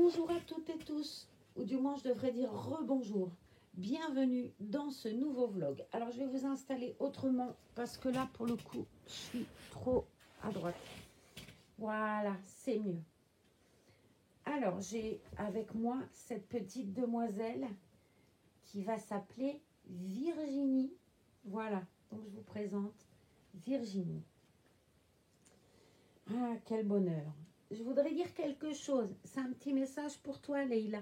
Bonjour à toutes et tous, ou du moins je devrais dire rebonjour. Bienvenue dans ce nouveau vlog. Alors je vais vous installer autrement parce que là pour le coup je suis trop à droite. Voilà, c'est mieux. Alors j'ai avec moi cette petite demoiselle qui va s'appeler Virginie. Voilà, donc je vous présente Virginie. Ah, quel bonheur. Je voudrais dire quelque chose. C'est un petit message pour toi, Leïla.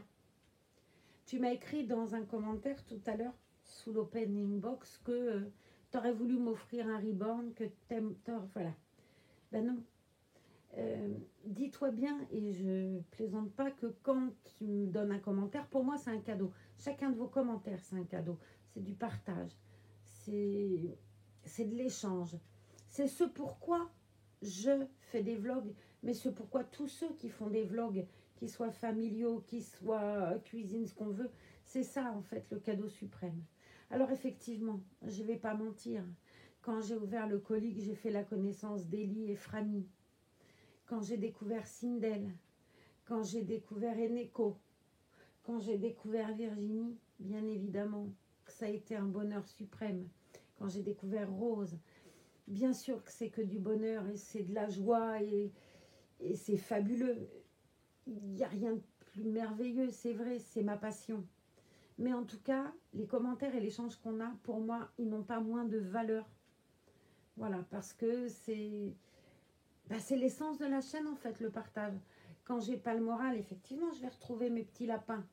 Tu m'as écrit dans un commentaire tout à l'heure, sous l'opening box, que tu aurais voulu m'offrir un reborn, que t'aimes... Voilà. Ben non. Dis-toi bien, et je plaisante pas, que quand tu me donnes un commentaire, pour moi c'est un cadeau. Chacun de vos commentaires, c'est un cadeau. C'est du partage. C'est de l'échange. C'est ce pourquoi je fais des vlogs, mais ce pourquoi tous ceux qui font des vlogs, qu'ils soient familiaux, qu'ils soient cuisine, ce qu'on veut, c'est ça en fait le cadeau suprême. Alors effectivement, je ne vais pas mentir, quand j'ai ouvert le colis, que j'ai fait la connaissance d'Elie et Frani, quand j'ai découvert Sindel, quand j'ai découvert Eneko, quand j'ai découvert Virginie, bien évidemment, ça a été un bonheur suprême. Quand j'ai découvert Rose, bien sûr que c'est que du bonheur et c'est de la joie et c'est fabuleux. Il n'y a rien de plus merveilleux, c'est vrai, c'est ma passion. Mais en tout cas, les commentaires et l'échange qu'on a, pour moi, ils n'ont pas moins de valeur. Voilà, parce que c'est l'essence de la chaîne, en fait, le partage. Quand j'ai pas le moral, effectivement, je vais retrouver mes petits lapins.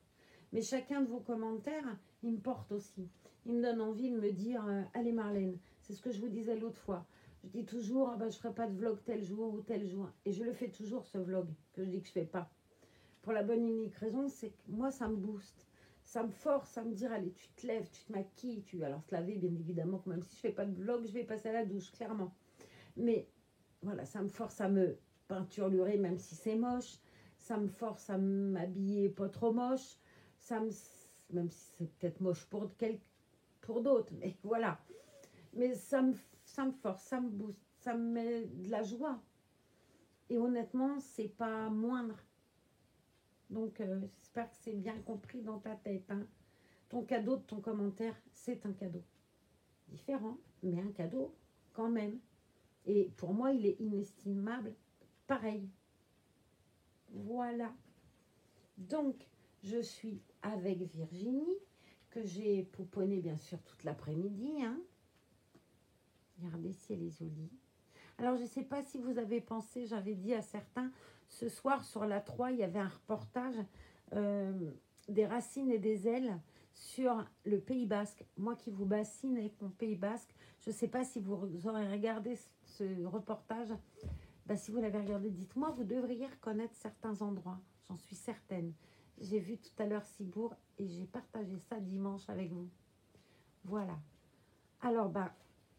Mais chacun de vos commentaires, il me porte aussi. Il me donne envie de me dire, allez Marlène, c'est ce que je vous disais l'autre fois. Je dis toujours, je ne ferai pas de vlog tel jour ou tel jour. Et je le fais toujours, ce vlog, que je dis que je ne fais pas. Pour la bonne et unique raison, c'est que moi, ça me booste. Ça me force à me dire, allez, tu te lèves, tu te maquilles. Alors, se laver, bien évidemment, que même si je ne fais pas de vlog, je vais passer à la douche, clairement. Mais voilà, ça me force à me peinturer, même si c'est moche. Ça me force à m'habiller pas trop moche. Même si c'est peut-être moche pour d'autres, mais voilà. Mais ça me force, ça me booste, ça me met de la joie. Et honnêtement, c'est pas moindre. Donc, j'espère que c'est bien compris dans ta tête. Hein. Ton cadeau de ton commentaire, c'est un cadeau. Différent, mais un cadeau quand même. Et pour moi, il est inestimable. Pareil. Voilà. Donc, je suis avec Virginie, que j'ai pouponné bien sûr toute l'après-midi. Hein. Regardez si elle est jolie. Alors, je ne sais pas si vous avez pensé, j'avais dit à certains, ce soir sur la 3, il y avait un reportage des racines et des ailes sur le Pays Basque. Moi qui vous bassine avec mon Pays Basque, je ne sais pas si vous aurez regardé ce reportage. Ben, si vous l'avez regardé, dites-moi, vous devriez reconnaître certains endroits. J'en suis certaine. J'ai vu tout à l'heure Cibourg et j'ai partagé ça dimanche avec vous. Voilà. Alors,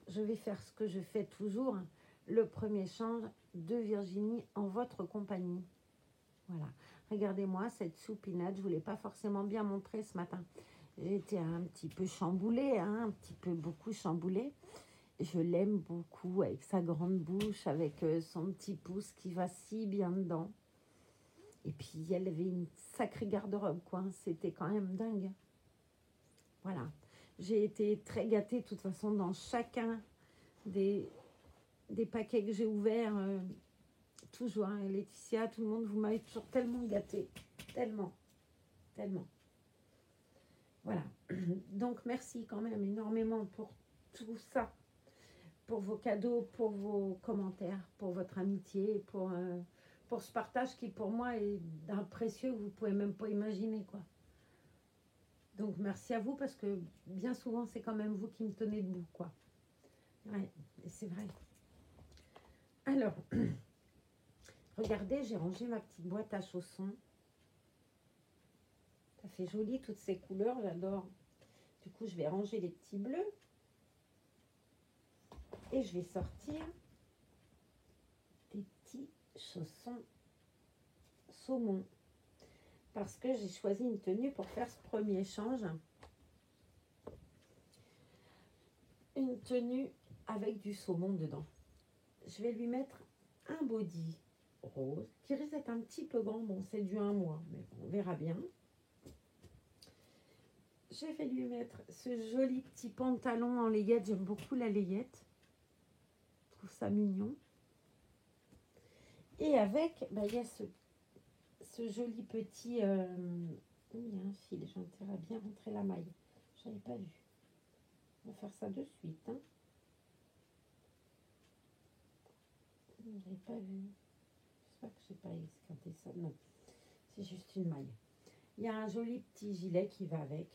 je vais faire ce que je fais toujours, le premier échange de Virginie en votre compagnie. Voilà. Regardez-moi cette soupinade, je ne vous l'ai pas forcément bien montré ce matin. J'ai été un petit peu chamboulée, un petit peu beaucoup chamboulée. Je l'aime beaucoup avec sa grande bouche, avec son petit pouce qui va si bien dedans. Et puis, elle avait une sacrée garde-robe, quoi. C'était quand même dingue. Voilà. J'ai été très gâtée, de toute façon, dans chacun des paquets que j'ai ouverts. Toujours, hein, Laetitia, tout le monde, vous m'avez toujours tellement gâtée. Tellement. Voilà. Donc, merci quand même énormément pour tout ça. Pour vos cadeaux, pour vos commentaires, pour votre amitié, pour ce partage qui pour moi est d'un précieux que vous ne pouvez même pas imaginer, quoi. Donc merci à vous parce que bien souvent c'est quand même vous qui me tenez debout, quoi. Ouais, c'est vrai. Alors, regardez, j'ai rangé ma petite boîte à chaussons. Ça fait joli toutes ces couleurs, j'adore. Du coup, je vais ranger les petits bleus. Et je vais sortir des petits chaussons saumon. Parce que j'ai choisi une tenue pour faire ce premier échange. Une tenue avec du saumon dedans. Je vais lui mettre un body. rose, qui risque d'être un petit peu grand. Bon, c'est du 1 mois, mais bon, on verra bien. Je vais lui mettre ce joli petit pantalon en layette. J'aime beaucoup la layette. Je trouve ça mignon. Et avec, bah, il y a ce joli petit... il y a un fil, j'ai intérêt à bien rentrer la maille. Je n'avais pas vu. On va faire ça de suite. Hein. Je n'avais pas vu. J'espère que je n'ai pas esquinté ça. Non, c'est juste une maille. Il y a un joli petit gilet qui va avec.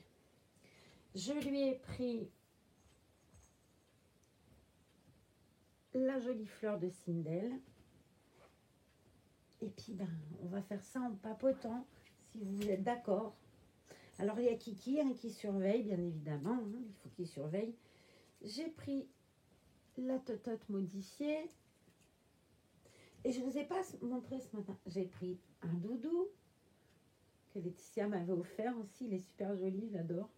Je lui ai pris la jolie fleur de Sindel. Et puis, ben, on va faire ça en papotant, si vous êtes d'accord. Alors, il y a Kiki hein, qui surveille, bien évidemment. Hein, il faut qu'il surveille. J'ai pris la totote modifiée. Et je ne vous ai pas montré ce matin. J'ai pris un doudou que Laetitia m'avait offert aussi. Il est super joli, j'adore.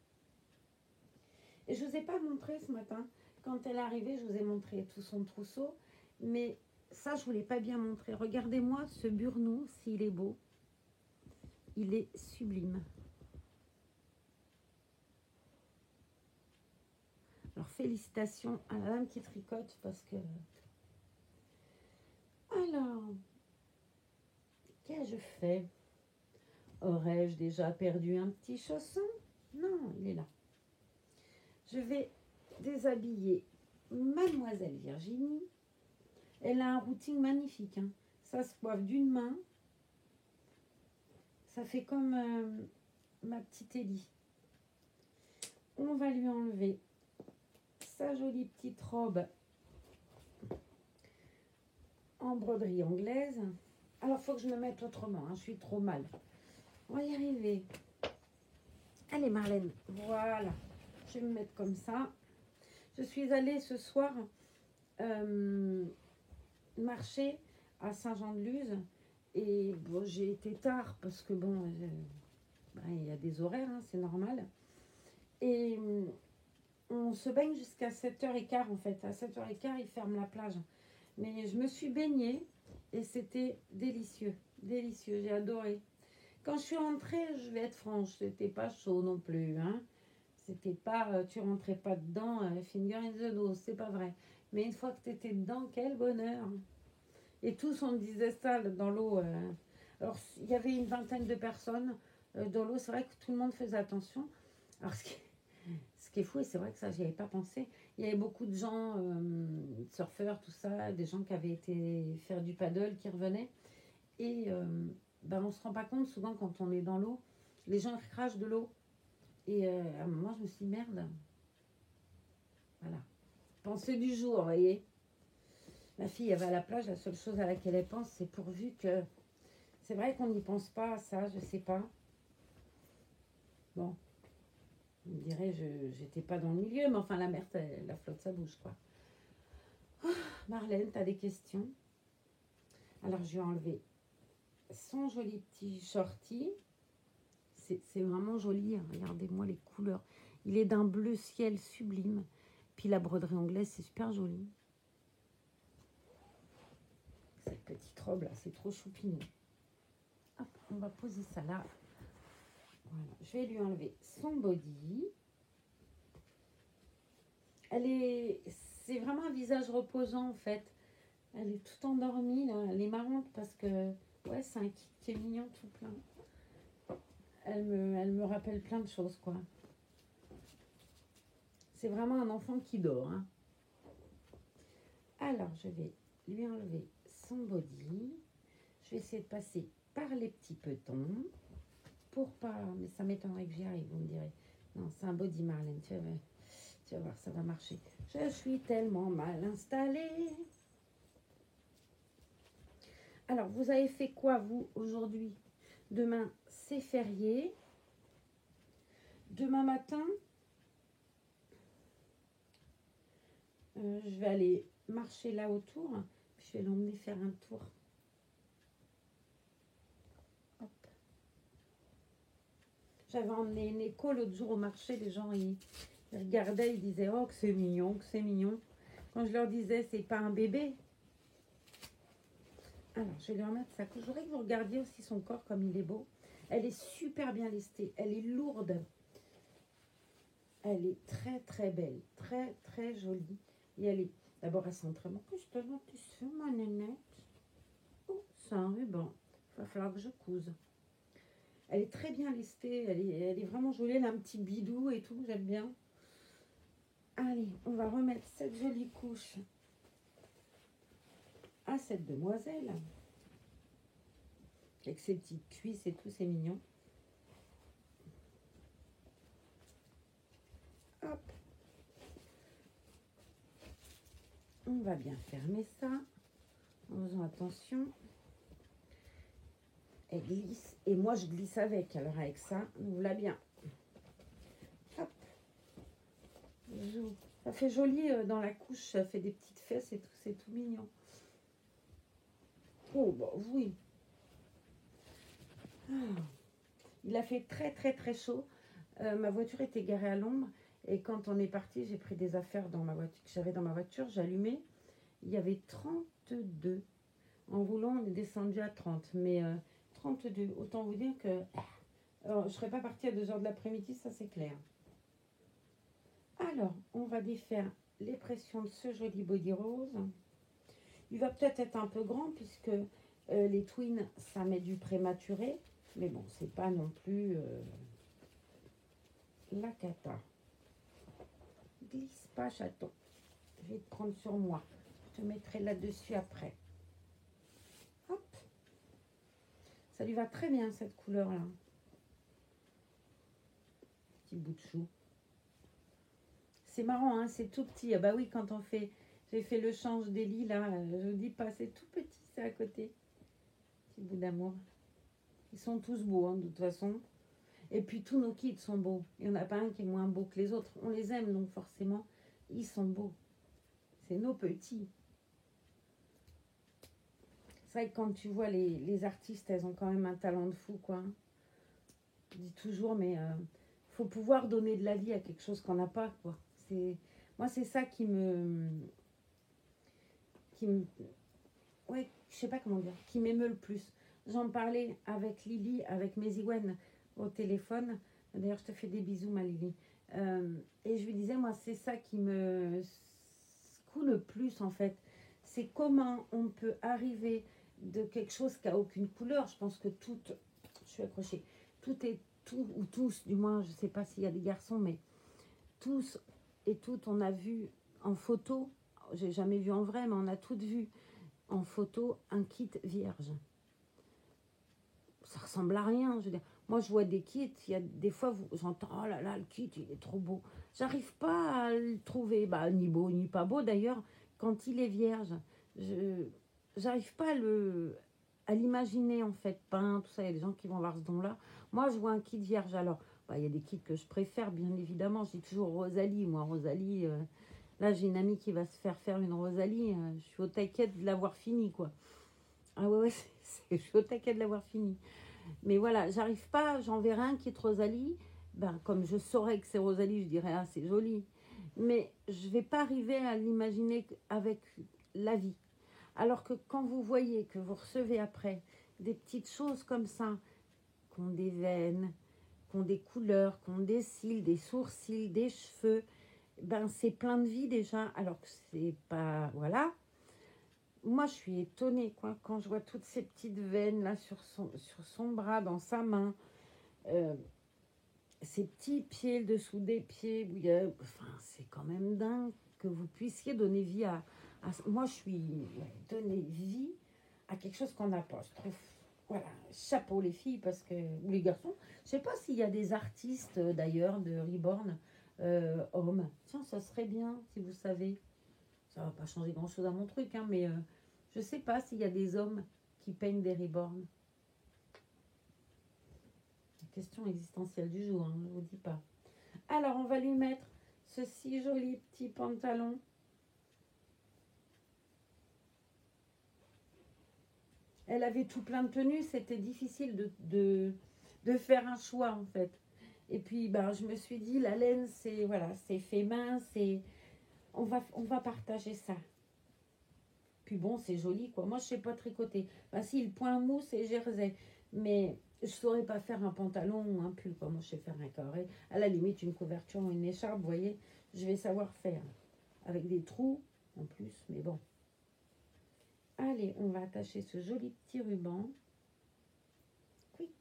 Et je ne vous ai pas montré ce matin. Quand elle est arrivée, je vous ai montré tout son trousseau. Mais ça, je ne vous l'ai pas bien montré. Regardez-moi ce burnou, s'il est beau. Il est sublime. Alors, félicitations à la dame qui tricote parce que... Alors, qu'ai-je fait? Aurais-je déjà perdu un petit chausson? Non, il est là. Je vais déshabiller Mademoiselle Virginie. Elle a un routing magnifique. Hein. Ça se coiffe d'une main. Ça fait comme ma petite Ellie. On va lui enlever sa jolie petite robe en broderie anglaise. Alors, il faut que je me mette autrement. Hein. Je suis trop mal. On va y arriver. Allez, Marlène. Voilà. Je vais me mettre comme ça. Je suis allée ce soir marcher à Saint-Jean-de-Luz. Et bon, j'ai été tard parce que bon, il y a des horaires, hein, c'est normal. Et on se baigne jusqu'à 7h15 en fait. À 7h15, ils ferment la plage. Mais je me suis baignée et c'était délicieux. Délicieux, j'ai adoré. Quand je suis rentrée, je vais être franche, c'était pas chaud non plus. Hein. C'était pas, tu rentrais pas dedans, finger in the nose, c'est pas vrai. Mais une fois que tu étais dedans, quel bonheur. Et tous, on me disait ça dans l'eau. Alors, il y avait une vingtaine de personnes dans l'eau. C'est vrai que tout le monde faisait attention. Alors, ce qui est fou, et c'est vrai que ça, j'y avais pas pensé, il y avait beaucoup de gens, surfeurs, tout ça, des gens qui avaient été faire du paddle, qui revenaient. Et on ne se rend pas compte, souvent, quand on est dans l'eau, les gens crachent de l'eau. Et à un moment, je me suis dit, merde. Voilà. Pensée du jour, vous voyez. Ma fille, elle va à la plage, la seule chose à laquelle elle pense, c'est pourvu que... C'est vrai qu'on n'y pense pas à ça, je sais pas. Bon. On me dirait, j'étais pas dans le milieu, mais enfin, la mer, la flotte, ça bouge, quoi. Oh, Marlène, t'as des questions? Alors, je vais enlever son joli petit shorty. C'est vraiment joli, hein. Regardez-moi les couleurs. Il est d'un bleu ciel sublime. Puis la broderie anglaise, c'est super joli. Cette petite robe là, c'est trop choupinou. Hop, on va poser ça là. Voilà, je vais lui enlever son body. C'est vraiment un visage reposant en fait. Elle est tout endormie là. Elle est marrante parce que, ouais, c'est un kit qui est mignon tout plein. Elle me rappelle plein de choses, quoi. C'est vraiment un enfant qui dort. Hein. Alors, je vais lui enlever son body. Je vais essayer de passer par les petits petons. Pour pas... Mais ça m'étonnerait que j'y arrive, vous me direz. Non, c'est un body, Marlène. Tu vas voir, ça va marcher. Je suis tellement mal installée. Alors, vous avez fait quoi, vous, aujourd'hui? Demain, c'est férié. Demain matin, je vais aller marcher là autour. Puis je vais l'emmener faire un tour. Hop. J'avais emmené une écho l'autre jour au marché. Les gens, ils regardaient, ils disaient « Oh, que c'est mignon, que c'est mignon ». Quand je leur disais « C'est pas un bébé ». Alors, je vais lui remettre sa couche. Je voudrais que vous regardiez aussi son corps comme il est beau. Elle est super bien lestée. Elle est lourde. Elle est très très belle. Très très jolie. Et elle est... D'abord, elle sent très bon. Que je te montre dessus, ma nénette. Oh, c'est un ruban. Il va falloir que je couse. Elle est très bien lestée. Elle est vraiment jolie. Elle a un petit bidou et tout. J'aime bien. Allez, on va remettre cette jolie couche à cette demoiselle. Avec ses petites cuisses et tout, c'est mignon. Hop. On va bien fermer ça. En faisant attention. Elle glisse. Et moi, je glisse avec. Alors, avec ça, on voilà bien. Hop. Ça fait joli dans la couche. Ça fait des petites fesses et tout. C'est tout mignon. Oh, bah oui. Ah. Il a fait très, très, très chaud. Ma voiture était garée à l'ombre. Et quand on est parti, j'ai pris des affaires dans ma voiture, que j'avais dans ma voiture. J'ai allumé. Il y avait 32. En roulant, on est descendu à 30. Mais 32. Autant vous dire que alors, je ne serais pas partie à 2 h de l'après-midi, ça c'est clair. Alors, on va défaire les pressions de ce joli body rose. Il va peut-être être un peu grand puisque les twins, ça met du prématuré. Mais bon, c'est pas non plus la cata. Glisse pas, chaton. Je vais te prendre sur moi. Je te mettrai là-dessus après. Hop. Ça lui va très bien, cette couleur-là. Petit bout de chou. C'est marrant, hein, c'est tout petit. Ah bah oui, quand on fait... J'ai fait le change des lits, là. Je vous dis pas, c'est tout petit, c'est à côté. Petit bout d'amour. Ils sont tous beaux, hein, de toute façon. Et puis, tous nos kits sont beaux. Il n'y en a pas un qui est moins beau que les autres. On les aime, donc forcément, ils sont beaux. C'est nos petits. C'est vrai que quand tu vois les artistes, elles ont quand même un talent de fou, quoi. Je dis toujours, mais faut pouvoir donner de la vie à quelque chose qu'on n'a pas, quoi. Moi, c'est ça ouais, je sais pas comment dire, qui m'émeut le plus. J'en parlais avec Lily, avec Méziwen au téléphone. D'ailleurs, je te fais des bisous, ma Lily. Et je lui disais, moi, c'est ça qui me secoue le plus, en fait. C'est comment on peut arriver de quelque chose qui a aucune couleur. Je pense que je suis accrochée, tout, ou tous, du moins, je sais pas s'il y a des garçons, mais tous et toutes, on a vu en photo, j'ai jamais vu en vrai, mais on a toutes vu en photo un kit vierge. Ça ressemble à rien, je veux dire. Moi, je vois des kits, il y a des fois, j'entends, oh là là, le kit, il est trop beau. J'arrive pas à le trouver, bah, ni beau, ni pas beau d'ailleurs, quand il est vierge. J'arrive pas à l'imaginer, en fait, peint, tout ça. Il y a des gens qui vont avoir ce don-là. Moi, je vois un kit vierge. Alors, bah, il y a des kits que je préfère, bien évidemment. Je dis toujours Rosalie. Moi, Rosalie, là, j'ai une amie qui va se faire une Rosalie. Je suis au taquet de l'avoir fini, quoi. Ah ouais, je suis au taquet de l'avoir fini. Mais voilà, j'arrive pas, j'en verrai un qui est Rosalie. Ben, comme je saurais que c'est Rosalie, je dirais, ah, c'est joli. Mais je vais pas arriver à l'imaginer avec la vie. Alors que quand vous voyez que vous recevez après des petites choses comme ça, qui ont des veines, qui ont des couleurs, qui ont des cils, des sourcils, des cheveux, ben c'est plein de vie déjà, alors que c'est pas... Voilà. Moi, je suis étonnée, quoi, quand je vois toutes ces petites veines là sur son bras, dans sa main, ces petits pieds, le dessous des pieds, où il y a... Enfin, c'est quand même dingue que vous puissiez donner vie à moi, je suis donner vie à quelque chose qu'on n'a pas. Je trouve, voilà, chapeau les filles, parce que, ou les garçons. Je sais pas s'il y a des artistes, d'ailleurs, de Reborn, hommes. Tiens, ça serait bien, si vous savez. Ça va pas changer grand-chose à mon truc, hein, mais je sais pas s'il y a des hommes qui peignent des Reborn. Question existentielle du jour, hein, je vous dis pas. Alors, on va lui mettre ce si joli petit pantalon. Elle avait tout plein de tenues, c'était difficile de faire un choix, en fait. Et puis, ben, je me suis dit, la laine, c'est voilà, c'est fait main, on va partager ça. Puis bon, c'est joli, quoi. Moi, je sais pas tricoter. Bah si, le point mousse et jersey. Mais je saurais pas faire un pantalon ou un pull, quoi. Moi, je sais faire un carré. À la limite, une couverture ou une écharpe, vous voyez. Je vais savoir faire. Avec des trous, en plus. Mais bon. Allez, on va attacher ce joli petit ruban. Quick.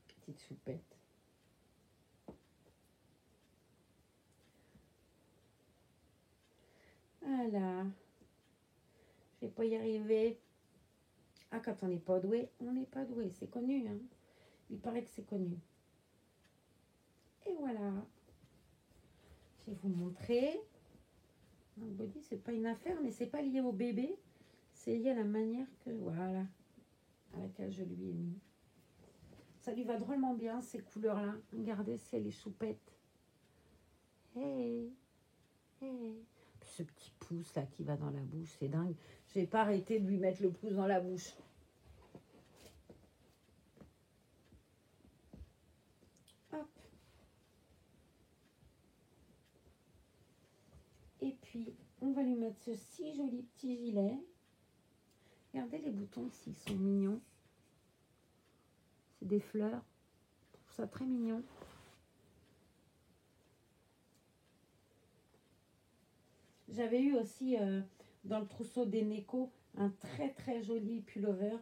Petite choupette. Voilà. Je vais pas y arriver. Ah, quand on n'est pas doué, on n'est pas doué. C'est connu, hein. Il paraît que c'est connu. Et voilà. Je vais vous montrer. Un body, c'est pas une affaire, mais c'est pas lié au bébé. C'est lié à la manière que, voilà, à laquelle je lui ai mis. Ça lui va drôlement bien, ces couleurs-là. Regardez, c'est les choupettes. Hey, hey. Ce petit pouce là qui va dans la bouche, c'est dingue. Je vais pas arrêter de lui mettre le pouce dans la bouche. Hop. Et puis, on va lui mettre ce si joli petit gilet. Regardez les boutons ici, ils sont mignons. C'est des fleurs. Je trouve ça très mignon. J'avais eu aussi dans le trousseau des Neko un très très joli pullover.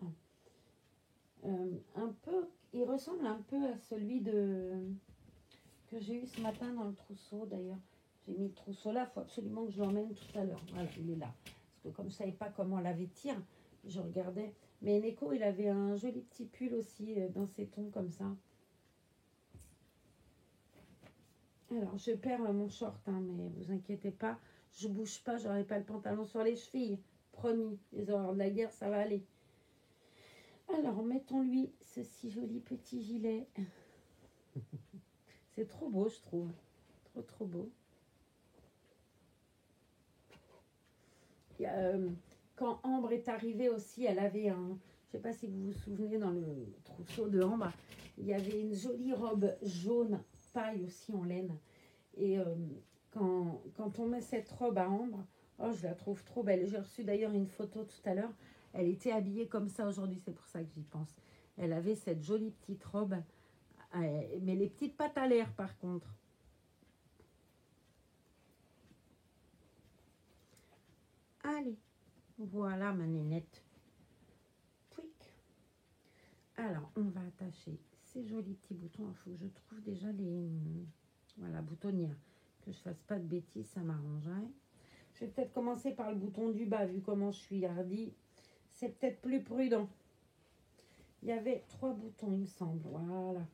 Un peu, il ressemble un peu à celui que j'ai eu ce matin dans le trousseau d'ailleurs. J'ai mis le trousseau là, il faut absolument que je l'emmène tout à l'heure. Voilà, il est là. Parce que comme je ne savais pas comment la vêtir, je regardais. Mais Neko, il avait un joli petit pull aussi dans ses tons comme ça. Alors, je perds mon short, hein, mais vous inquiétez pas. Je bouge pas, j'aurai pas le pantalon sur les chevilles. Promis, les horreurs de la guerre, ça va aller. Alors, mettons-lui ce si joli petit gilet. C'est trop beau, je trouve. Trop, trop beau. Il y a, quand Ambre est arrivée aussi, elle avait un... Je ne sais pas si vous vous souvenez, dans le trousseau de Ambre, il y avait une jolie robe jaune, paille aussi en laine. Et quand on met cette robe à Ambre, oh, je la trouve trop belle. J'ai reçu d'ailleurs une photo tout à l'heure. Elle était habillée comme ça aujourd'hui, c'est pour ça que j'y pense. Elle avait cette jolie petite robe, mais les petites pattes à l'air par contre. Allez, voilà ma nénette. Quick. Alors, on va attacher ces jolis petits boutons. Il faut que je trouve déjà les... Voilà, boutonnières. Que je fasse pas de bêtises, ça m'arrangerait. Je vais peut-être commencer par le bouton du bas, vu comment je suis hardie. C'est peut-être plus prudent. Il y avait 3 boutons, il me semble. Voilà.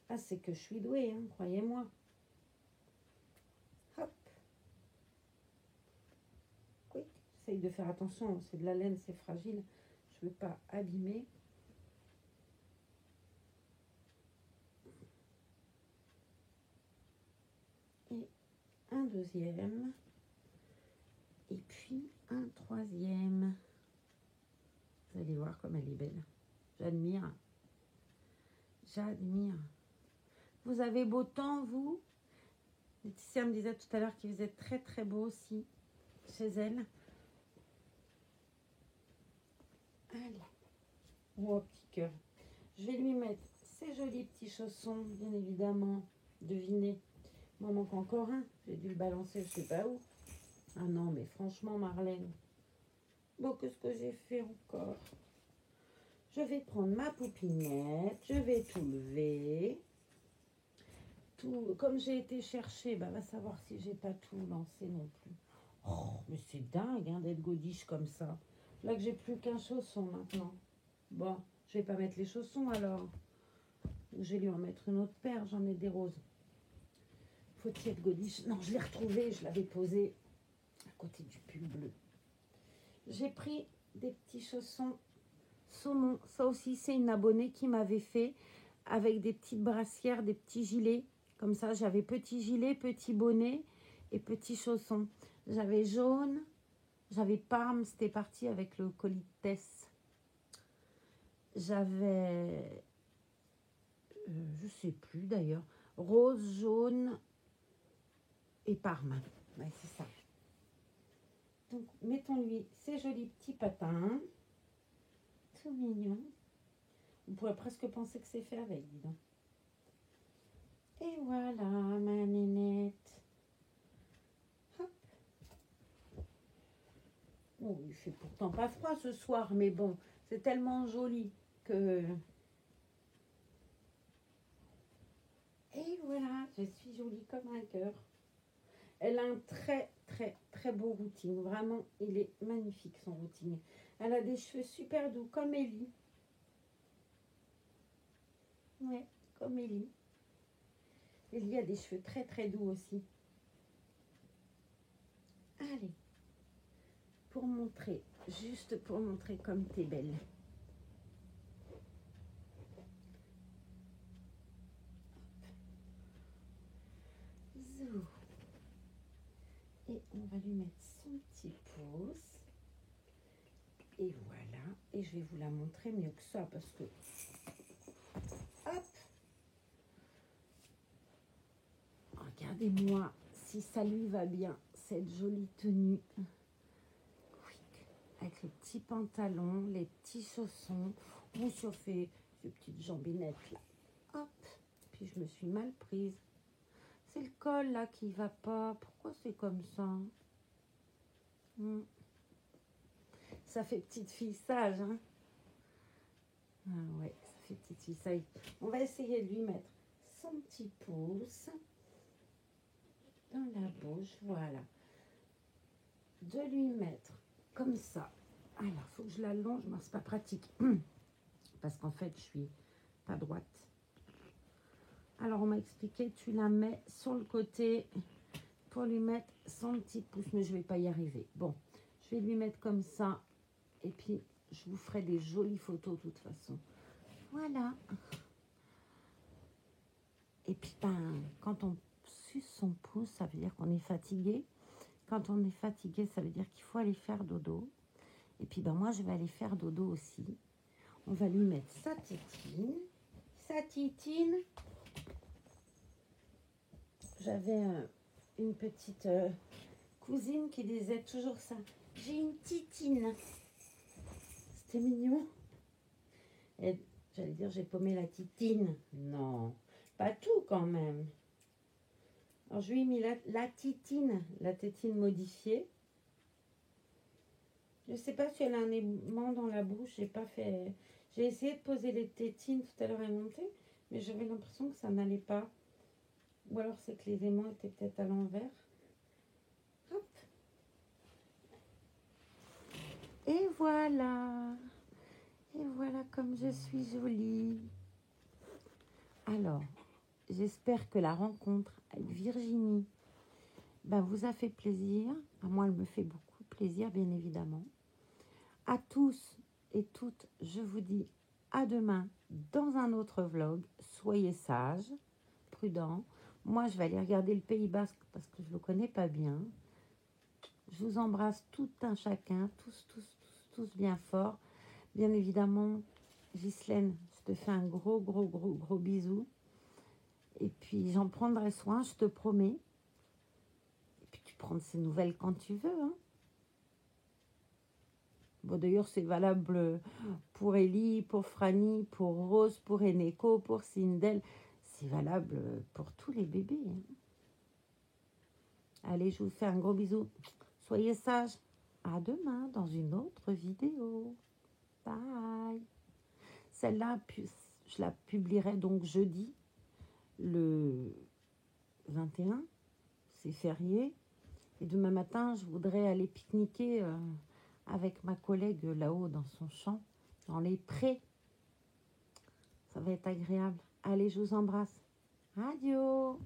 Ah, c'est que je suis douée, hein, croyez-moi. Hop. Oui, j'essaye de faire attention. C'est de la laine, c'est fragile. Je ne veux pas abîmer. Et un deuxième. Et puis un troisième. Vous allez voir comme elle est belle. J'admire. J'admire. Vous avez beau temps, vous? Laetitia me disait tout à l'heure qu'il faisait très très beau aussi chez elle. Allez. Oh, petit cœur. Je vais lui mettre ces jolis petits chaussons, bien évidemment. Devinez. Il m'en manque encore un. J'ai dû le balancer, je sais pas où. Ah non, mais franchement, Marlène. Bon, qu'est-ce que j'ai fait encore? Je vais prendre ma poupinette. Je vais tout lever. Tout, comme j'ai été chercher, bah, va savoir si j'ai pas tout lancé non plus. Oh, mais c'est dingue hein, d'être godiche comme ça. Là que j'ai plus qu'un chausson maintenant. Bon, je vais pas mettre les chaussons alors. Je vais lui en mettre une autre paire, j'en ai des roses. Faut-il être godiche? Non, je l'ai retrouvé, je l'avais posé à côté du pull bleu. J'ai pris des petits chaussons saumon. Ça aussi, c'est une abonnée qui m'avait fait avec des petites brassières, des petits gilets. Comme ça, j'avais petit gilet, petit bonnet et petits chaussons. J'avais jaune, j'avais Parme, c'était parti avec le colis de Tess. J'avais, je sais plus d'ailleurs, rose, jaune et Parme. Ouais, c'est ça. Donc, mettons-lui ces jolis petits patins. Tout mignon. On pourrait presque penser que c'est fait avec, dis donc. Et voilà, ma nénette. Hop. Oh, il fait pourtant pas froid ce soir, mais bon, c'est tellement joli que... Et voilà, je suis jolie comme un cœur. Elle a un très beau routine. Vraiment, il est magnifique son routine. Elle a des cheveux super doux, comme Ellie. Ouais, comme Ellie. Ellie a des cheveux très doux aussi. Allez, juste pour montrer comme t'es belle. Zou. Et on va lui mettre son petit pouce. Et voilà. Et je vais vous la montrer mieux que ça parce que... Hop! Regardez-moi si ça lui va bien, cette jolie tenue. Avec les petits pantalons, les petits chaussons. On se fait ces petites jambinettes là. Hop! Puis je me suis mal prise. C'est le col là qui va pas. Pourquoi c'est comme ça? Ça fait petite fille sage, hein? Ah ouais, ça fait petite fille sage. On va essayer de lui mettre son petit pouce dans la bouche, voilà. De lui mettre comme ça. Alors, il faut que je l'allonge, mais c'est pas pratique. Parce qu'en fait, je suis pas droite. Alors, on m'a expliqué, tu la mets sur le côté pour lui mettre son petit pouce. Mais je vais pas y arriver. Bon, je vais lui mettre comme ça. Et puis, je vous ferai des jolies photos de toute façon. Voilà. Et puis, quand on suce son pouce, ça veut dire qu'on est fatigué. Quand on est fatigué, ça veut dire qu'il faut aller faire dodo. Et puis, moi, je vais aller faire dodo aussi. On va lui mettre sa tétine. Sa titine. J'avais une petite cousine qui disait toujours ça. J'ai une titine. C'était mignon. Et j'allais dire, j'ai paumé la titine. Non, pas tout quand même. Alors, je lui ai mis la tétine modifiée. Je ne sais pas si elle a un aimant dans la bouche. J'ai pas fait. J'ai essayé de poser les tétines tout à l'heure et monter, mais j'avais l'impression que ça n'allait pas. Ou alors c'est que les aimants étaient peut-être à l'envers. Hop. Et voilà. Et voilà comme je suis jolie. Alors, j'espère que la rencontre avec Virginie vous a fait plaisir. À moi, elle me fait beaucoup plaisir, bien évidemment. À tous et toutes, je vous dis à demain dans un autre vlog. Soyez sages, prudents. Moi, je vais aller regarder le Pays Basque parce que je ne le connais pas bien. Je vous embrasse tout un chacun, tous bien fort. Bien évidemment, Ghislaine, je te fais un gros bisou. Et puis, j'en prendrai soin, je te promets. Et puis, tu prends de ces nouvelles quand tu veux. Hein. Bon, d'ailleurs, c'est valable pour Ellie, pour Franny, pour Rose, pour Eneko, pour Sindel. C'est valable pour tous les bébés. Hein. Allez, je vous fais un gros bisou. Soyez sages. À demain dans une autre vidéo. Bye. Celle-là, je la publierai donc jeudi, le 21. C'est férié. Et demain matin, je voudrais aller pique-niquer avec ma collègue là-haut dans son champ, dans les prés. Ça va être agréable. Allez, je vous embrasse. Adieu.